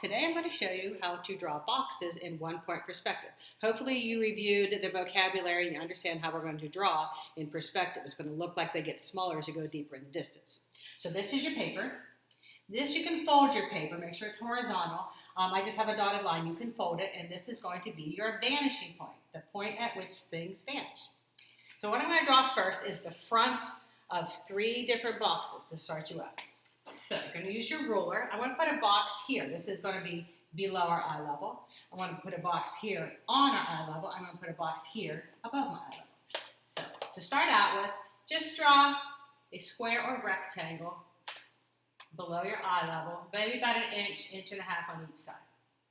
Today I'm going to show you how to draw boxes in one-point perspective. Hopefully you reviewed the vocabulary and you understand how we're going to draw in perspective. It's going to look like they get smaller as you go deeper in the distance. So this is your paper. This you can fold your paper, make sure it's horizontal. I just have a dotted line, you can fold it, and this is going to be your vanishing point, the point at which things vanish. So what I'm going to draw first is the front of 3 different boxes to start you out. So you're going to use your ruler. I want to put a box here. This is going to be below our eye level. I want to put a box here on our eye level. I'm going to put a box here above my eye level. So to start out with, just draw a square or rectangle below your eye level, maybe about an inch, inch and a half on each side.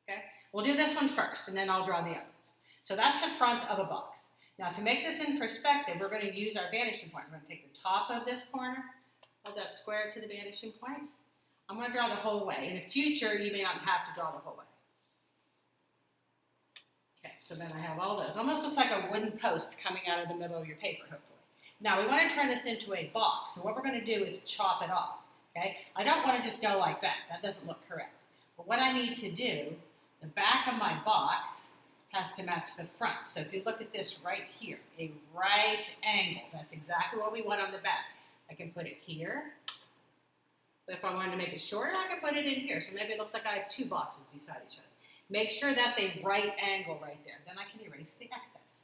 Okay? We'll do this one first, and then I'll draw the others. So that's the front of a box. Now to make this in perspective, we're going to use our vanishing point. We're going to take the top of this corner, hold that square to the vanishing point. I'm going to draw the whole way. In the future, you may not have to draw the whole way. Okay, so then I have all those. Almost looks like a wooden post coming out of the middle of your paper, hopefully. Now we want to turn this into a box. So what we're going to do is chop it off. Okay? I don't want to just go like that. That doesn't look correct. But what I need to do, the back of my box has to match the front. So if you look at this right here, a right angle, that's exactly what we want on the back. I can put it here. But if I wanted to make it shorter, I can put it in here. So maybe it looks like I have 2 boxes beside each other. Make sure that's a right angle right there. Then I can erase the excess.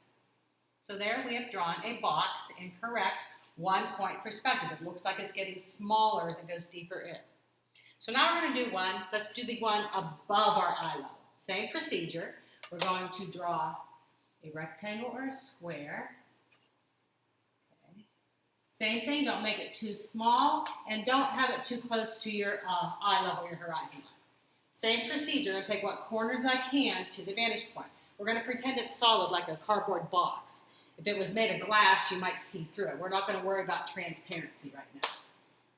So there we have drawn a box in correct one-point perspective. It looks like it's getting smaller as it goes deeper in. So now we're going to do one. Let's do the one above our eye level. Same procedure. We're going to draw a rectangle or a square. Okay. Same thing. Don't make it too small, and don't have it too close to your eye level, your horizon line. Same procedure. I'm going to take what corners I can to the vantage point. We're going to pretend it's solid like a cardboard box. If it was made of glass, you might see through it. We're not going to worry about transparency right now.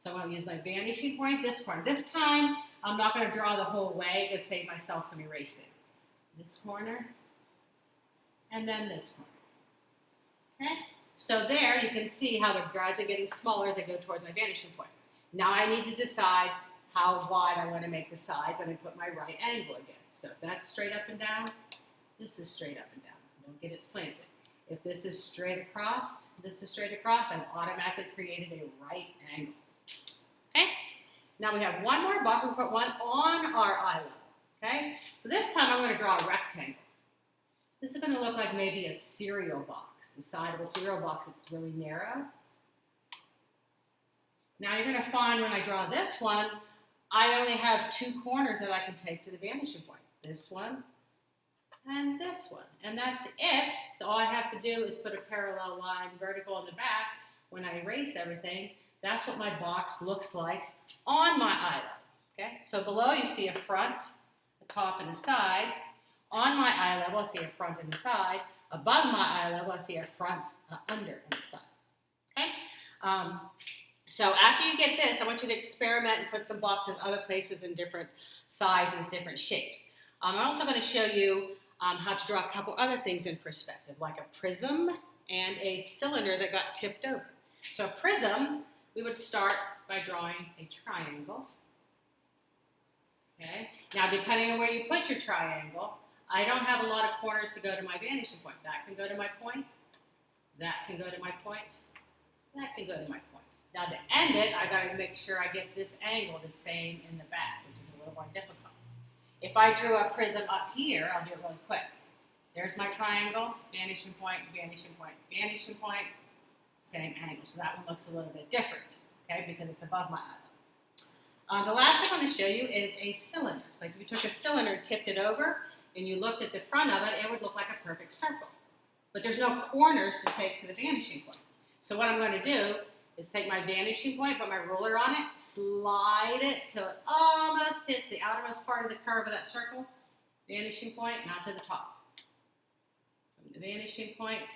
So I'm going to use my vanishing point, this corner. This time, I'm not going to draw the whole way to save myself some erasing. This corner, and then this corner. Okay? So there, you can see how the gradually getting smaller as I go towards my vanishing point. Now I need to decide how wide I want to make the sides, and I put my right angle again. So if that's straight up and down, this is straight up and down. Don't get it slanted. If this is straight across, this is straight across, I've automatically created a right angle. Okay? Now we have one more box. We'll put one on our eye level. Okay? So this time I'm going to draw a rectangle. This is going to look like maybe a cereal box. The side of a cereal box, it's really narrow. Now you're going to find when I draw this one, I only have 2 corners that I can take to the vanishing point. This one and this one. And that's it. So all I have to do is put a parallel line vertical in the back. When I erase everything, that's what my box looks like on my eye level. Okay? So below you see a front, a top, and a side. On my eye level, I see a front and a side. Above my eye level, I see a front, under, and a side. Okay? So after you get this, I want you to experiment and put some boxes in other places in different sizes, different shapes. I'm also going to show you how to draw a couple other things in perspective, like a prism and a cylinder that got tipped over. So a prism, we would start by drawing a triangle. Okay. Now, depending on where you put your triangle, I don't have a lot of corners to go to my vanishing point. That can go to my point. That can go to my point. That can go to my point. Now, to end it, I got to make sure I get this angle the same in the back, which is a little more difficult. If I drew a prism up here, I'll do it really quick. There's my triangle, vanishing point, vanishing point, vanishing point, same angle. So that one looks a little bit different, okay, because it's above my eye. The last thing I want to show you is a cylinder. So if you took a cylinder, tipped it over, and you looked at the front of it, it would look like a perfect circle. But there's no corners to take to the vanishing point. So what I'm going to do is take my vanishing point, put my ruler on it, slide it till it almost hits the outermost part of the curve of that circle. Vanishing point, not to the top. From the vanishing point.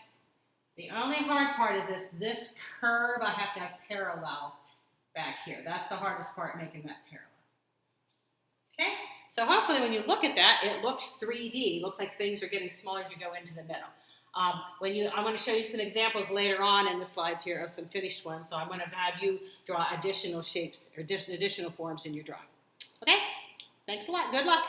The only hard part is this curve I have to have parallel back here. That's the hardest part, making that parallel. Okay? So hopefully when you look at that, it looks 3D. It looks like things are getting smaller as you go into the middle. I'm going to show you some examples later on in the slides here of some finished ones. So I'm going to have you draw additional shapes or additional forms in your drawing. Okay? Thanks a lot. Good luck.